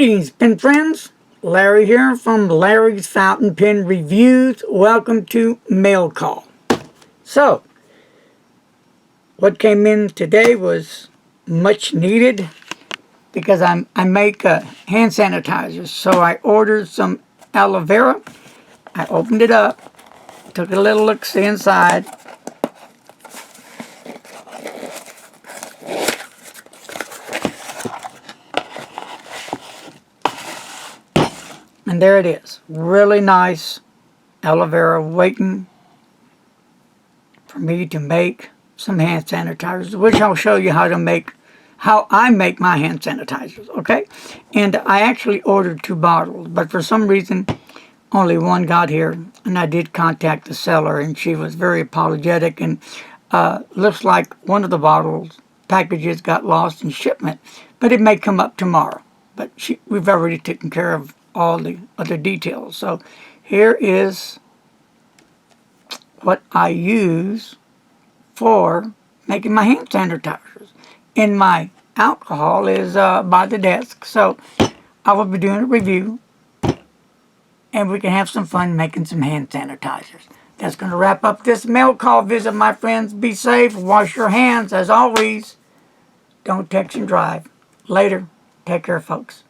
Greetings, pen friends. Larry here from Larry's Fountain Pen Reviews. Welcome to Mail Call. So, what came in today was much needed because I make hand sanitizers. So I ordered some aloe vera. I opened it up, took a little look-see inside. And there it is. Really nice aloe vera waiting for me to make some hand sanitizers, which I'll show you how I make my hand sanitizers, okay? And I actually ordered 2 bottles, but for some reason only one got here, and I did contact the seller, and she was very apologetic, and looks like one of the bottles packages got lost in shipment, but it may come up tomorrow. But we've already taken care of all the other details. So here is what I use for making my hand sanitizers. And my alcohol is by the desk, so I will be doing a review and we can have some fun making some hand sanitizers. That's going to wrap up this mail call visit, my friends. Be safe, wash your hands as always. Don't text and drive. Later. Take care, folks.